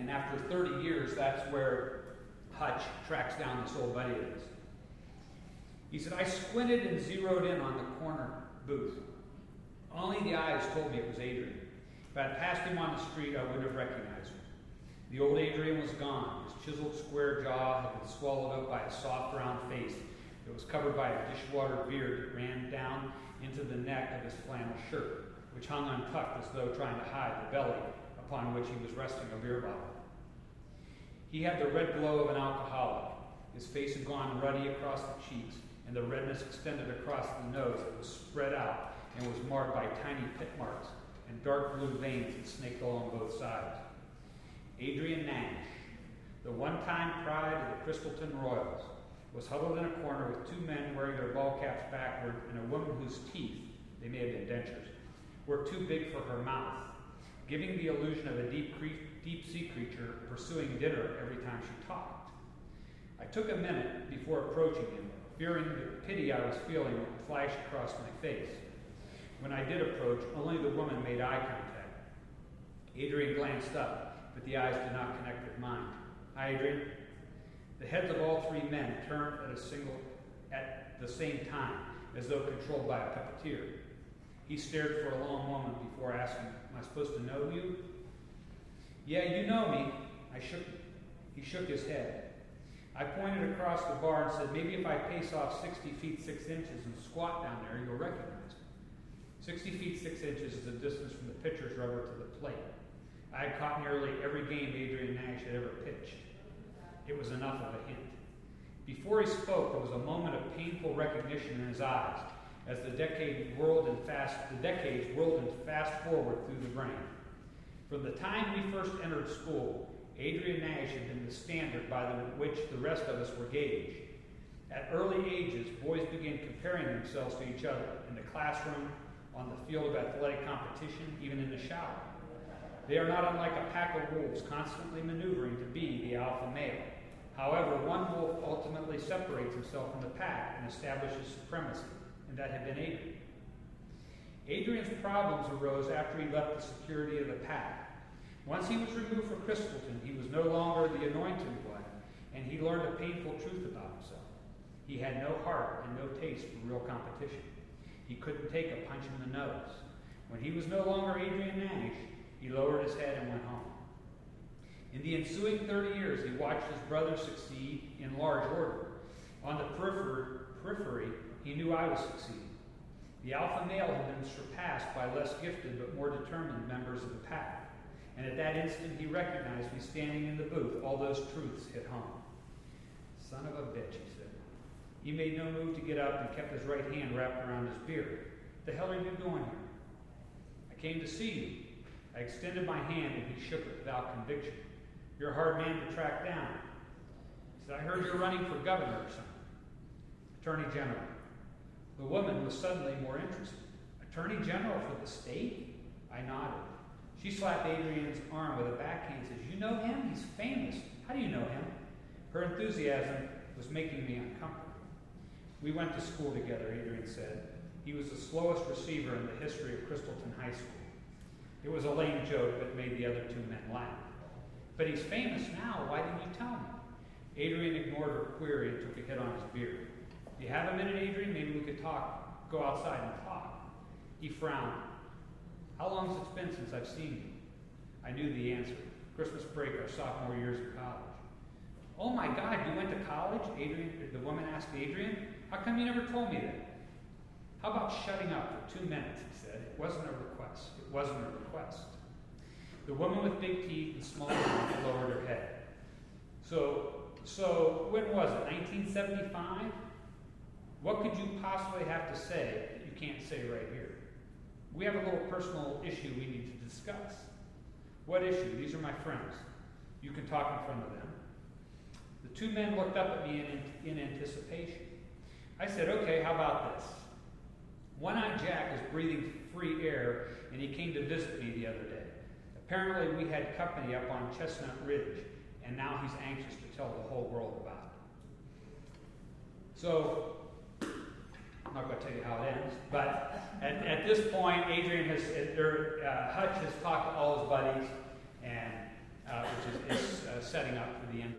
And after 30 years, that's where Hutch tracks down this old buddy of his. He said, I squinted and zeroed in on the corner booth. Only the eyes told me it was Adrian. If I had passed him on the street, I wouldn't have recognized him. The old Adrian was gone. His chiseled square jaw had been swallowed up by a soft, round face that was covered by a dishwater beard that ran down into the neck of his flannel shirt, which hung untucked as though trying to hide the belly upon which he was resting a beer bottle. He had the red glow of an alcoholic. His face had gone ruddy across the cheeks, and the redness extended across the nose that was spread out and was marked by tiny pit marks and dark blue veins that snaked along both sides. Adrian Nash, the one-time pride of the Crystalton Royals, was huddled in a corner with two men wearing their ball caps backward and a woman whose teeth, they may have been dentures, were too big for her mouth, giving the illusion of a deep-sea creature pursuing dinner every time she talked. I took a minute before approaching him, fearing the pity I was feeling would flash across my face. When I did approach, only the woman made eye contact. Adrian glanced up, but the eyes did not connect with mine. Hi, Adrian. The heads of all three men turned at the same time, as though controlled by a puppeteer. He stared for a long moment before asking, am I supposed to know you? Yeah, you know me. He shook his head. I pointed across the bar and said, maybe if I pace off 60 feet 6 inches and squat down there, you'll recognize me. 60 feet 6 inches is the distance from the pitcher's rubber to the plate. I had caught nearly every game Adrian Nash had ever pitched. It was enough of a hint. Before he spoke, there was a moment of painful recognition in his eyes as the decades whirled and fast forward through the brain. From the time we first entered school, Adrian Nash had been the standard by which the rest of us were gauged. At early ages, boys began comparing themselves to each other in the classroom, on the field of athletic competition, even in the shower. They are not unlike a pack of wolves constantly maneuvering to be the alpha male. However, one wolf ultimately separates himself from the pack and establishes supremacy, and that had been Adrian. Adrian's problems arose after he left the security of the pack. Once he was removed from Crystalton, he was no longer the anointed one, and he learned a painful truth about himself. He had no heart and no taste for real competition. He couldn't take a punch in the nose. When he was no longer Adrian Nash, he lowered his head and went home. In the ensuing 30 years, he watched his brother succeed in large order. On the periphery, he knew I was succeeding. The alpha male had been surpassed by less gifted but more determined members of the pack. And at that instant, he recognized me standing in the booth. All those truths hit home. Son of a bitch, he said. He made no move to get up and kept his right hand wrapped around his beard. What the hell are you doing here? I came to see you. I extended my hand and he shook it without conviction. You're a hard man to track down. He said, I heard you're running for governor or something. Attorney General. The woman was suddenly more interested. Attorney General for the state? I nodded. She slapped Adrian's arm with a backhand and says, you know him? He's famous. How do you know him? Her enthusiasm was making me uncomfortable. We went to school together, Adrian said. He was the slowest receiver in the history of Crystalton High School. It was a lame joke that made the other two men laugh. But he's famous now. Why didn't you tell me? Adrian ignored her query and took a hit on his beard. Do you have a minute, Adrian? Maybe we could talk. Go outside and talk. He frowned. How long has it been since I've seen you? I knew the answer. Christmas break, our sophomore years of college. Oh my God, you went to college? The woman asked Adrian. How come you never told me that? How about shutting up for 2 minutes, he said. It wasn't a request. It wasn't a request. The woman with big teeth and small mouth lowered her head. So when was it? 1975? What could you possibly have to say that you can't say right here? We have a little personal issue we need to discuss. What issue? These are my friends. You can talk in front of them. The two men looked up at me in anticipation. I said, okay, how about this? One-Eyed Jack is breathing free air, and he came to visit me the other day. Apparently, we had company up on Chestnut Ridge, and now he's anxious to tell the whole world about it. So, I'm not going to tell you how it ends, but at this point, Hutch has talked to all his buddies, and which is setting up for the end.